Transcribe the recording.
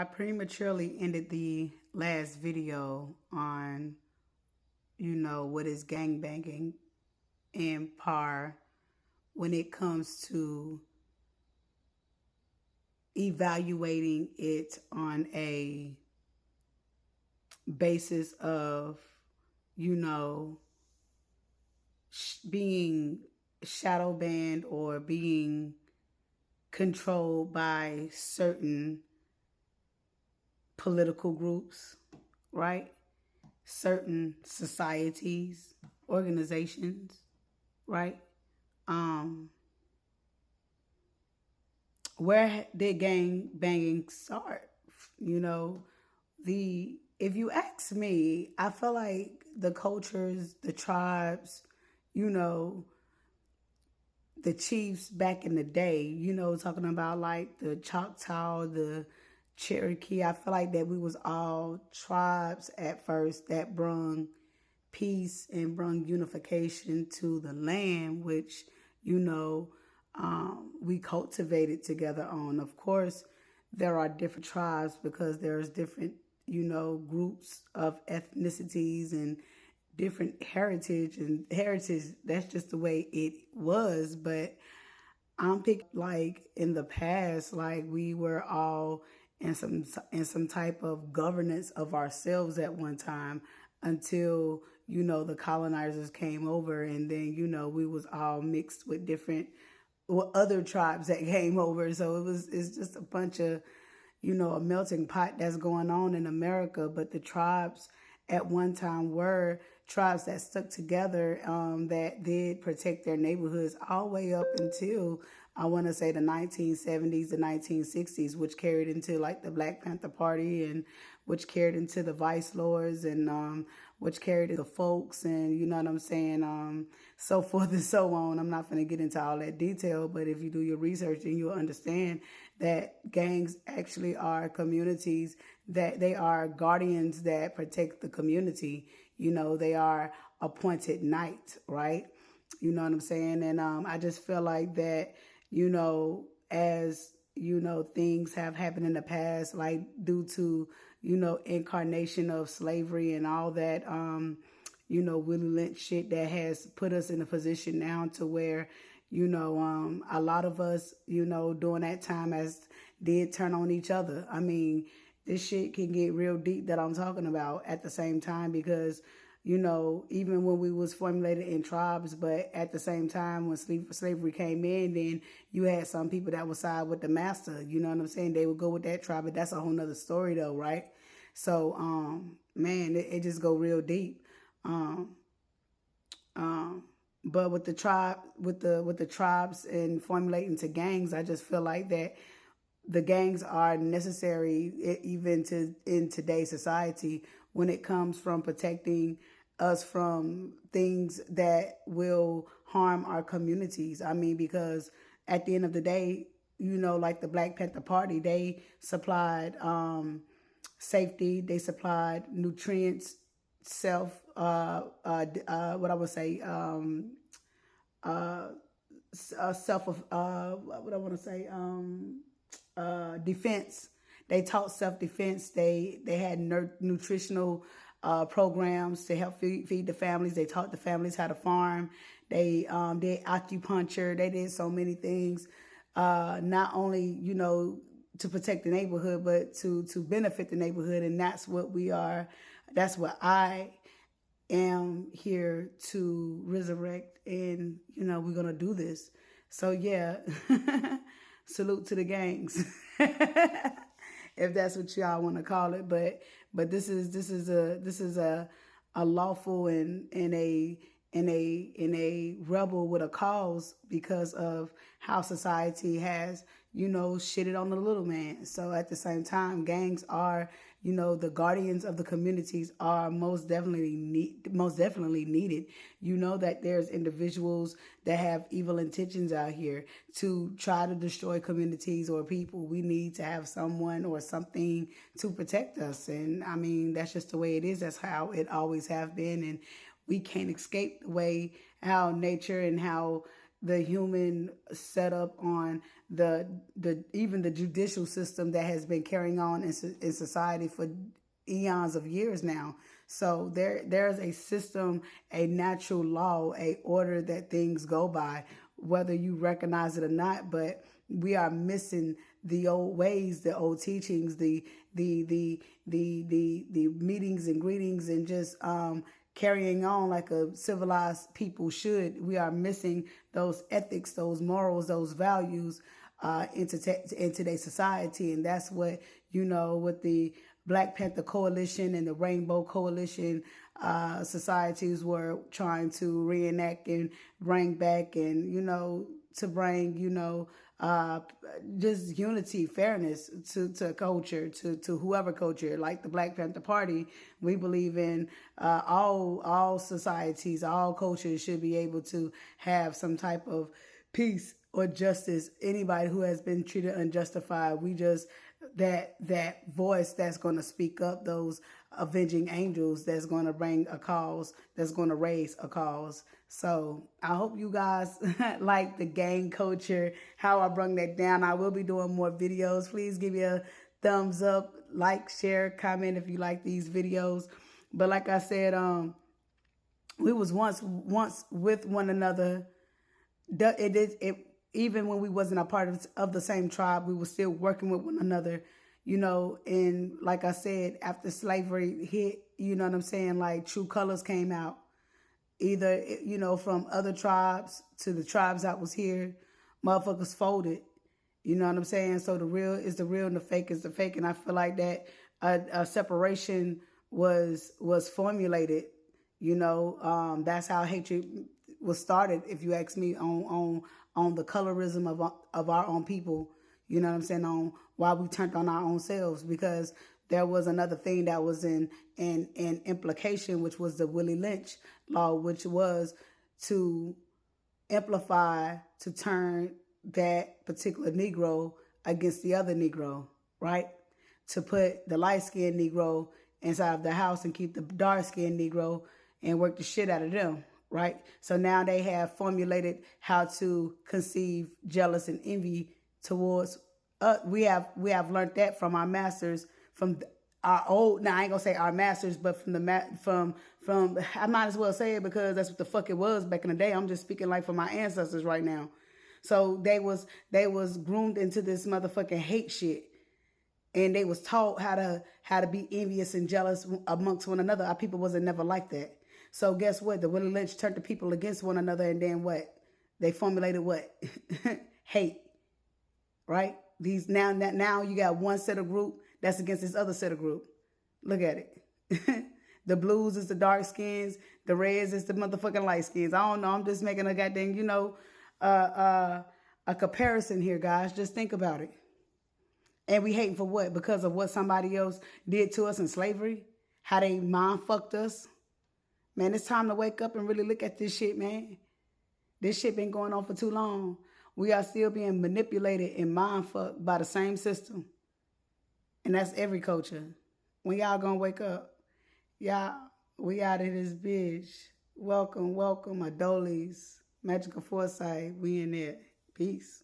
I prematurely ended the last video on, what is gangbanging and par when it comes to evaluating it on a basis of, you know, being shadow banned or being controlled by certain political groups, right? Certain societies, organizations, right? Um, where did gang banging start? You know, the if you ask me, I feel like the cultures, the tribes, you know, the chiefs back in the day, talking about like the Choctaw, the Cherokee. I feel like that we was all tribes at first that brung peace and brung unification to the land, which, you know, we cultivated together on. Of course, there are different tribes because there's different, groups of ethnicities and different heritage, and heritage, that's just the way it was. But I'm picking like in the past, like we were all in some type of governance of ourselves at one time until the colonizers came over, and then we was all mixed with different other tribes that came over. So it's just a bunch of a melting pot that's going on in America. But the tribes at one time were tribes that stuck together, that did protect their neighborhoods all the way up until I want to say the 1970s, the 1960s, which carried into like the Black Panther Party, and which carried into the Vice Lords, and which carried into folks, and you know what I'm saying, so forth and so on. I'm not going to get into all that detail, but if you do your research, then you'll understand that gangs actually are communities, that they are guardians that protect the community. They are appointed knights, right? You know what I'm saying? And I just feel like that, as, things have happened in the past, like due to, incarnation of slavery and all that, Willie Lynch shit that has put us in a position now to where, a lot of us, during that time did turn on each other. I mean, this shit can get real deep that I'm talking about at the same time because, even when we was formulated in tribes, but at the same time when slavery came in, then you had some people that would side with the master. You know what I'm saying? They would go with that tribe, but that's a whole nother story though, right? So, man, it just go real deep. Um, but with the tribes and formulating to gangs, I just feel like that the gangs are necessary even in today's society when it comes from protecting us from things that will harm our communities. I mean, because at the end of the day, like the Black Panther Party, they supplied safety, they supplied nutrients, what I would say, self of what I want to say, defense. They taught self-defense. They had nutritional programs to help feed the families. They taught the families how to farm. They did acupuncture. They did so many things, not only to protect the neighborhood, but to benefit the neighborhood. And that's what we are. That's what I am here to resurrect. And we're gonna do this. So yeah. Salute to the gangs, if that's what y'all want to call it. But this is a lawful and a rebel with a cause because of how society has shitted on the little man. So at the same time, gangs are the guardians of the communities are most definitely needed. That there's individuals that have evil intentions out here to try to destroy communities or people. We need to have someone or something to protect us. And I mean, that's just the way it is. That's how it always have been. And we can't escape the way how nature and how the human setup on the even the judicial system that has been carrying on in society for eons of years now. So there's a system, a natural law, a order that things go by, whether you recognize it or not. But we are missing the old ways, the old teachings, the meetings and greetings, and just carrying on like a civilized people should. We are missing those ethics, those morals, those values in today's society. And that's what, with the Black Panther Coalition and the Rainbow Coalition societies were trying to reenact and bring back, and, to bring, just unity, fairness to culture, to whoever culture. Like the Black Panther Party, we believe in all societies, all cultures should be able to have some type of peace or justice. Anybody who has been treated unjustified, we just that voice that's going to speak up, those avenging angels that's going to bring a cause, that's going to raise a cause. So I hope you guys like the gang culture, how I brung that down. I will be doing more videos. Please give me a thumbs up, like, share, comment if you like these videos. But like I said, we was once with one another. Even when we wasn't a part of the same tribe, we were still working with one another, and like I said, after slavery hit, you know what I'm saying, like true colors came out, either, from other tribes to the tribes that was here. Motherfuckers folded, you know what I'm saying? So the real is the real and the fake is the fake. And I feel like that a separation was formulated, that's how hatred was started, if you ask me, on the colorism of our own people, you know what I'm saying, on why we turned on our own selves, because there was another thing that was in implication, which was the Willie Lynch law, which was to amplify, to turn that particular Negro against the other Negro, right? To put the light-skinned Negro inside of the house and keep the dark-skinned Negro and work the shit out of them, right? So now they have formulated how to conceive jealous and envy towards us. We have learned that from our masters, from our old. Now I ain't gonna say our masters, but from I might as well say it because that's what the fuck it was back in the day. I'm just speaking like for my ancestors right now. So they was groomed into this motherfucking hate shit, and they was taught how to be envious and jealous amongst one another. Our people wasn't never like that. So guess what? The Willie Lynch turned the people against one another, and then what? They formulated what? Hate, right? Now you got one set of group that's against this other set of group. Look at it. The blues is the dark skins, the reds is the motherfucking light skins. I don't know. I'm just making a goddamn, a comparison here, guys. Just think about it. And we hating for what? Because of what somebody else did to us in slavery? How they mind fucked us? Man, it's time to wake up and really look at this shit, man. This shit been going on for too long. We are still being manipulated and mind fucked by the same system. And that's every culture. When y'all gonna wake up? Y'all, we out of this bitch. Welcome, Adolies. Magical Foresight. We in there. Peace.